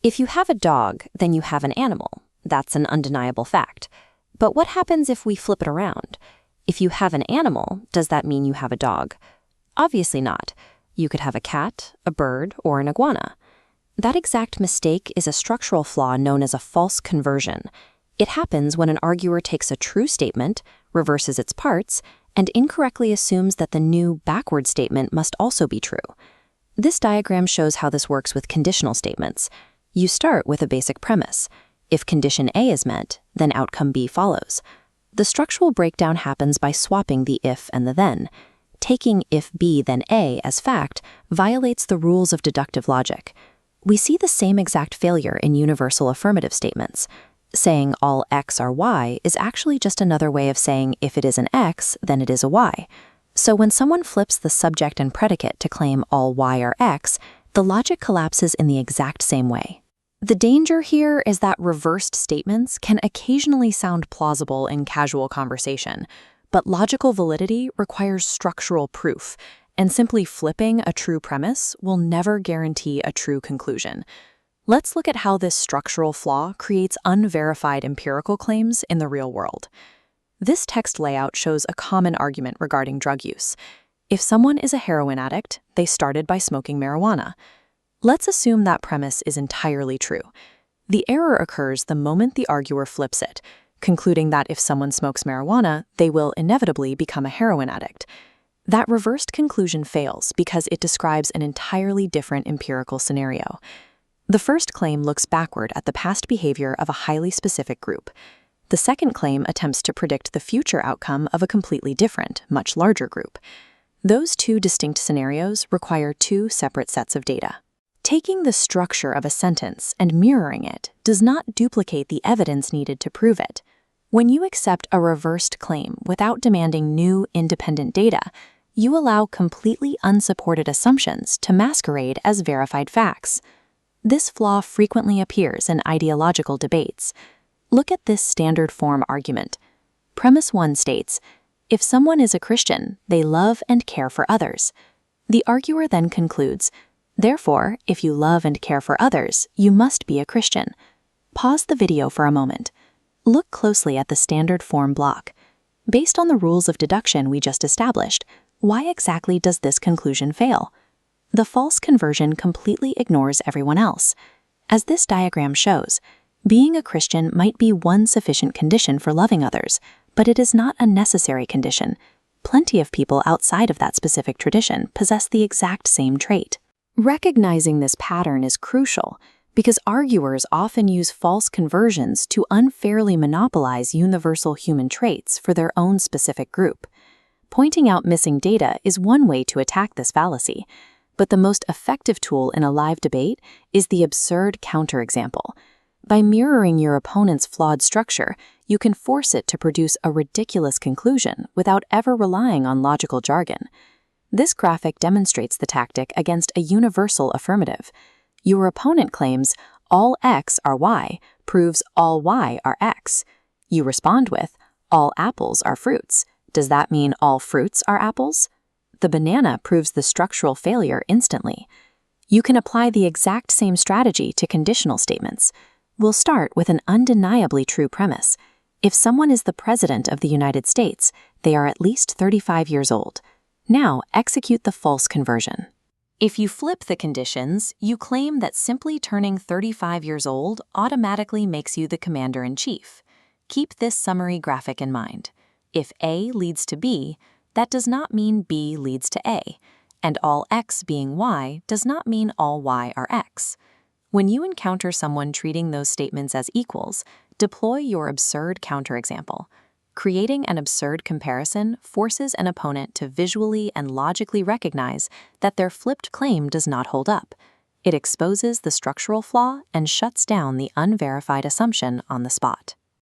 If you have a dog, then you have an animal. That's an undeniable fact. But what happens if we flip it around? If you have an animal, does that mean you have a dog? Obviously not. You could have a cat, a bird, or an iguana. That exact mistake is a structural flaw known as a false conversion. It happens when an arguer takes a true statement, reverses its parts, and incorrectly assumes that the new backward statement must also be true. This diagram shows how this works with conditional statements. You start with a basic premise. If condition A is met, then outcome B follows. The structural breakdown happens by swapping the if and the then. Taking if B then A as fact violates the rules of deductive logic. We see the same exact failure in universal affirmative statements. Saying all X are Y is actually just another way of saying if it is an X, then it is a Y. So when someone flips the subject and predicate to claim all Y are X, the logic collapses in the exact same way. The danger here is that reversed statements can occasionally sound plausible in casual conversation, but logical validity requires structural proof, and simply flipping a true premise will never guarantee a true conclusion. Let's look at how this structural flaw creates unverified empirical claims in the real world. This text layout shows a common argument regarding drug use. If someone is a heroin addict, they started by smoking marijuana. Let's assume that premise is entirely true. The error occurs the moment the arguer flips it, concluding that if someone smokes marijuana, they will inevitably become a heroin addict. That reversed conclusion fails because it describes an entirely different empirical scenario. The first claim looks backward at the past behavior of a highly specific group. The second claim attempts to predict the future outcome of a completely different, much larger group. Those two distinct scenarios require two separate sets of data. Taking the structure of a sentence and mirroring it does not duplicate the evidence needed to prove it. When you accept a reversed claim without demanding new, independent data, you allow completely unsupported assumptions to masquerade as verified facts. This flaw frequently appears in ideological debates. Look at this standard form argument. Premise 1 states, if someone is a Christian, they love and care for others. The arguer then concludes, therefore, if you love and care for others, you must be a Christian. Pause the video for a moment. Look closely at the standard form block. Based on the rules of deduction we just established, why exactly does this conclusion fail? The false conversion completely ignores everyone else. As this diagram shows, being a Christian might be one sufficient condition for loving others, but it is not a necessary condition. Plenty of people outside of that specific tradition possess the exact same trait. Recognizing this pattern is crucial because arguers often use false conversions to unfairly monopolize universal human traits for their own specific group. Pointing out missing data is one way to attack this fallacy. But the most effective tool in a live debate is the absurd counterexample. By mirroring your opponent's flawed structure, you can force it to produce a ridiculous conclusion without ever relying on logical jargon. This graphic demonstrates the tactic against a universal affirmative. Your opponent claims all X are Y proves all Y are X. You respond with all apples are fruits. Does that mean all fruits are apples? The banana proves the structural failure instantly. You can apply the exact same strategy to conditional statements. We'll start with an undeniably true premise. If someone is the President of the United States, they are at least 35 years old. Now execute the false conversion. If you flip the conditions, you claim that simply turning 35 years old automatically makes you the commander-in-chief. Keep this summary graphic in mind. If A leads to B, that does not mean B leads to A, and all X being Y does not mean all Y are X. When you encounter someone treating those statements as equals, deploy your absurd counterexample. Creating an absurd comparison forces an opponent to visually and logically recognize that their flipped claim does not hold up. It exposes the structural flaw and shuts down the unverified assumption on the spot.